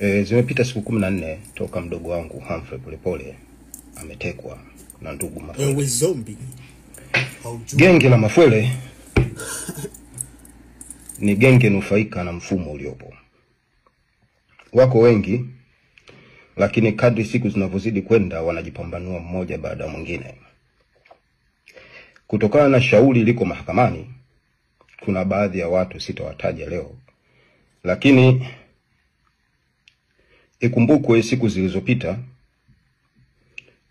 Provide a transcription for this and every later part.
Zimepita siku 14 toka mdogo wangu Humphrey Polepole ametekwa na ndugu Mafwele. Wewe zombie. Genge la Mafwele ni genge nufaika na mfumo uliopo. Wako wengi, lakini kadri siku zinavyozidi kwenda wanajipambanua mmoja baada ya mwingine. Kutokana na shauri liko mahakamani, kuna baadhi ya watu sitawataja leo, lakini ikumbukwe siku zilizopita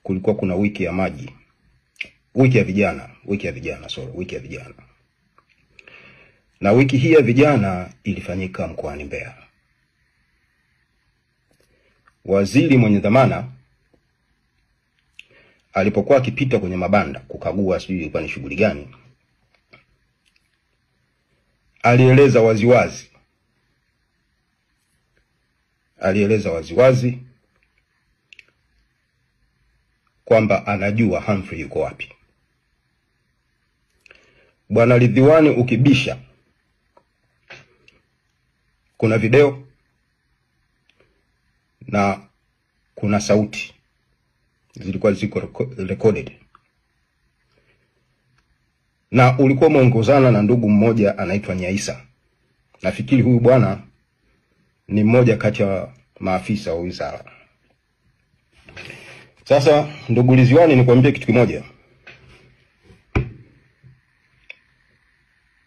kulikuwa kuna wiki ya maji, wiki ya vijana. Na wiki hii ya vijana ilifanyika mkoani Mbeya. Waziri mwenye dhamana alipokuwa akipita kwenye mabanda kukagua sijui ilikuwa ni shughuli gani, alieleza waziwazi kwamba anajua Humphrey yuko wapi. Bwana Ridhiwani, ukibisha kuna video na kuna sauti zilikuwa ziko recorded, na ulikuwa muongozana na ndugu mmoja anaitwa Nyaisa. Nafikiri huyu bwana ni mmoja kati ya maafisa wa wizara. Sasa ndugu Ridhiwani, nikwambie kitu kimoja.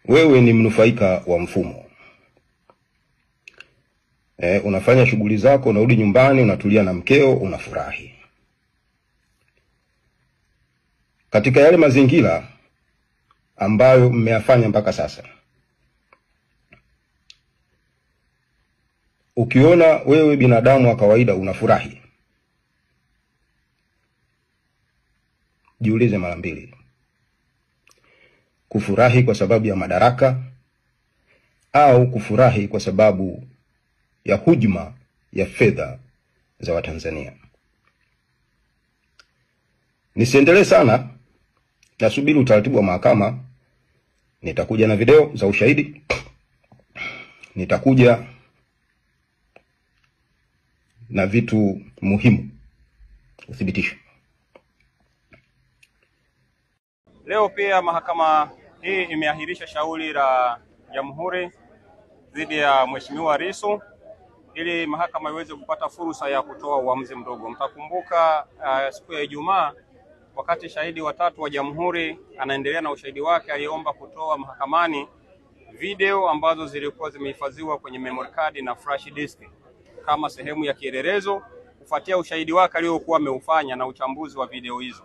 Wewe ni mnufaika wa mfumo. Unafanya shughuli zako, unarudi nyumbani, unatulia na mkeo, unafurahi. Katika yale mazingira ambayo mmeyafanya mpaka sasa, ukiona wewe binadamu wa kawaida unafurahi, jiulize mara mbili. Kufurahi kwa sababu ya madaraka au kufurahi kwa sababu ya hujuma ya fedha za Watanzania? Nisiendelee sana, nasubiri utaratibu wa mahakama. Nitakuja na video za ushahidi, nitakuja na vitu muhimu uthibitisho. Leo pia mahakama hii imeahirisha shauri la Jamhuri dhidi ya Mheshimiwa Lissu ili mahakama iweze kupata fursa ya kutoa uamuzi mdogo. Mtakumbuka siku ya Ijumaa, wakati shahidi watatu wa Jamhuri anaendelea na ushahidi wake, aliomba kutoa mahakamani video ambazo zilikuwa zimehifadhiwa kwenye memory card na flash disk kama sehemu ya kielelezo kufuatia ushahidi wake aliokuwa ameufanya na uchambuzi wa video hizo.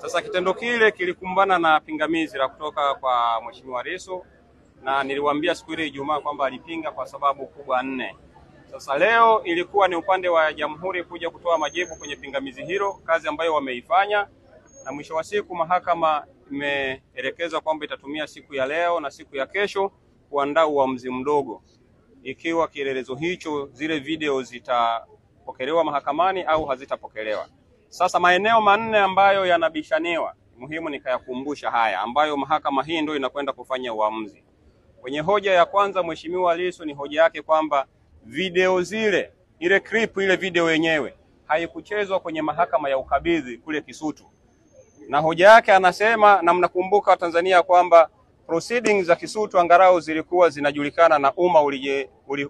Sasa kitendo kile kilikumbana na pingamizi la kutoka kwa Mheshimiwa Lissu, na niliwaambia siku ile Ijumaa kwamba alipinga kwa sababu kubwa 4. Sasa leo ilikuwa ni upande wa Jamhuri kuja kutoa majibu kwenye pingamizi hilo, kazi ambayo wameifanya, na mwisho wa siku mahakama imeelekeza kwamba itatumia siku ya leo na siku ya kesho kuandaa uamuzi mdogo ikiwa kielelezo hicho, zile video zitapokelewa mahakamani au hazitapokelewa. Sasa maeneo 4 ambayo yanabishaniwa, muhimu nikayakumbusha haya ambayo mahakama hii ndio inakwenda kufanya uamuzi. Kwenye hoja ya kwanza, Mheshimiwa Lissu ni hoja yake kwamba video zile, ile clip, ile video yenyewe haikuchezwa kwenye mahakama ya ukabidhi kule Kisutu. Na hoja yake anasema, na mnakumbuka Tanzania kwamba proceedings za Kisutu angalau zilikuwa zinajulikana na umma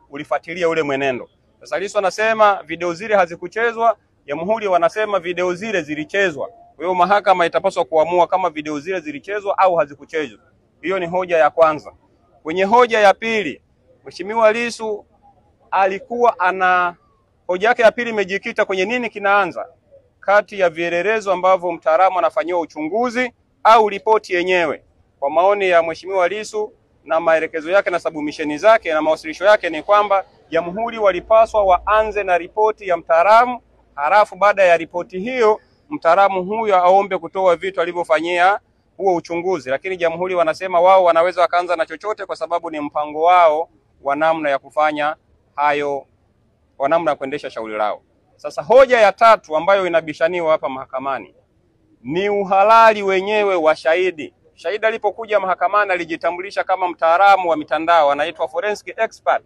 ulifuatilia ule mwenendo. Sasa Lissu anasema video zile hazikuchezwa, Jamhuri wanasema video zile zilichezwa. Kwa hiyo mahakama itapaswa kuamua kama video zile zilichezwa au hazikuchezwa. Hiyo ni hoja ya kwanza. Kwenye hoja ya pili, Mheshimiwa Lissu alikuwa hoja yake ya pili imejikita kwenye nini kinaanza kati ya vielelezo ambavyo mtaalamu anafanyiwa uchunguzi au ripoti yenyewe. Kwa maoni ya Mheshimiwa Lissu na maelekezo yake na submission zake na mawasilisho yake ni kwamba Jamhuri walipaswa waanze na ripoti ya mtaalamu, halafu baada ya ripoti hiyo mtaalamu huyo aombe kutoa vitu alivyofanyia huo uchunguzi. Lakini Jamhuri wanasema wao wanaweza wakaanza na chochote kwa sababu ni mpango wao wa namna ya kufanya hayo, wa namna ya kuendesha shauri lao. Sasa hoja ya tatu ambayo inabishaniwa hapa mahakamani ni uhalali wenyewe wa shahidi. Shahidi alipokuja mahakamani alijitambulisha kama mtaalamu wa mitandao, anaitwa forensic expert.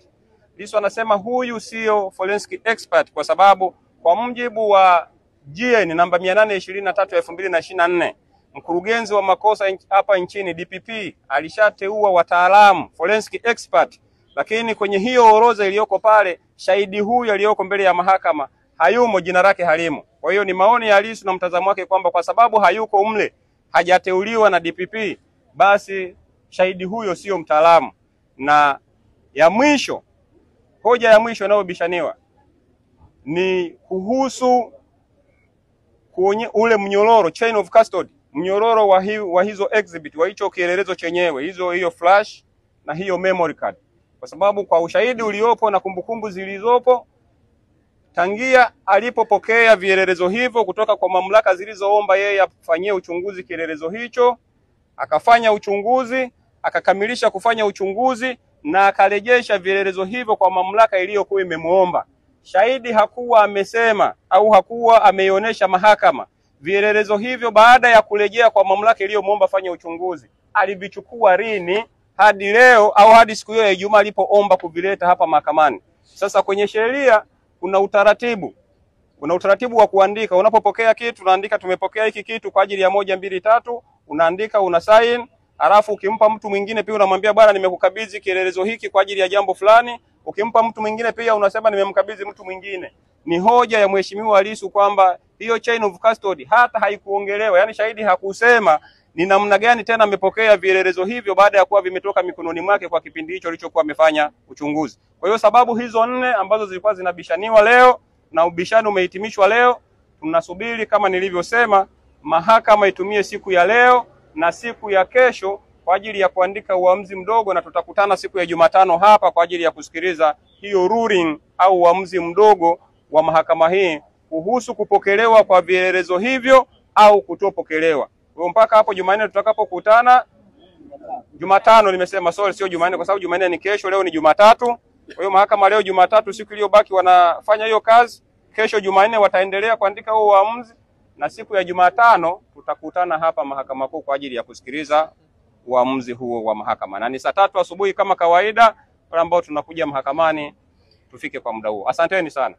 Lissu anasema huyu sio forensic expert kwa sababu kwa mujibu wa GN namba 823 ya 2024 mkurugenzi wa makosa hapa nchini DPP alishateua wataalamu forensic expert, lakini kwenye hiyo orodha iliyoko pale shahidi huyu aliyoko mbele ya mahakama hayumo, jina lake halimo. Kwa hiyo ni maoni ya Lissu na mtazamo wake kwamba kwa sababu hayuko mle, hajateuliwa na DPP, basi shahidi huyo sio mtaalamu. Na ya mwisho, hoja ya mwisho inayobishaniwa ni kuhusu ule mnyororo, chain of custody, mnyororo wa hizo exhibit, wa hicho kielelezo chenyewe, hiyo flash na hiyo memory card. Kwa sababu kwa ushahidi uliopo na kumbukumbu zilizopo, tangia alipopokea vielelezo hivyo kutoka kwa mamlaka zilizoomba yeye afanyie uchunguzi kielelezo hicho, akafanya uchunguzi, akakamilisha kufanya uchunguzi na akarejesha vielelezo hivyo kwa mamlaka iliyokuwa imemuomba. Shahidi hakuwa amesema au hakuwa ameionyesha mahakama vielelezo hivyo baada ya kurejea kwa mamlaka iliyomuomba fanya uchunguzi alivichukua lini hadi leo au hadi siku hiyo ya Ijumaa alipoomba kuvileta hapa mahakamani. Sasa kwenye sheria kuna utaratibu wa kuandika. Unapopokea kitu unaandika tumepokea hiki kitu kwa ajili ya 1 2 3, unaandika, una sign, alafu ukimpa mtu mwingine pia unamwambia bwana nimekukabidhi kielelezo hiki kwa ajili ya jambo fulani. Ukimpa mtu mwingine pia unasema nimemkabidhi mtu mwingine. Ni hoja ya Mheshimiwa Lissu kwamba hiyo chain of custody hata haikuongelewa. Yaani shahidi hakusema ni namna gani tena amepokea vielelezo hivyo baada ya kuwa vimetoka mikononi mwake kwa kipindi hicho alichokuwa amefanya uchunguzi. Kwa hiyo sababu hizo 4 ambazo zilikuwa zinabishaniwa leo na ubishani umehitimishwa leo, tunasubiri kama nilivyosema mahakama itumie siku ya leo na siku ya kesho kwa ajili ya kuandika uamuzi mdogo, na tutakutana siku ya Jumatano hapa kwa ajili ya kusikiliza hiyo ruling au uamuzi mdogo wa mahakama hii kuhusu kupokelewa kwa vielelezo hivyo au kutopokelewa. Kwa mpaka hapo Jumanne tutakapokutana, Jumatano nimesema, sio Jumanne kwa sababu Jumanne ni kesho, leo ni Jumatatu. Kwa hiyo mahakama leo Jumatatu siku iliyobaki wanafanya hiyo kazi, kesho Jumanne wataendelea kuandika huo uamuzi, na siku ya Jumatano tutakutana hapa Mahakama Kuu kwa ajili ya kusikiliza uamuzi huo wa mahakama. Na ni saa 3 asubuhi kama kawaida, wale ambao tunakuja mahakamani tufike kwa muda huo. Asanteni sana.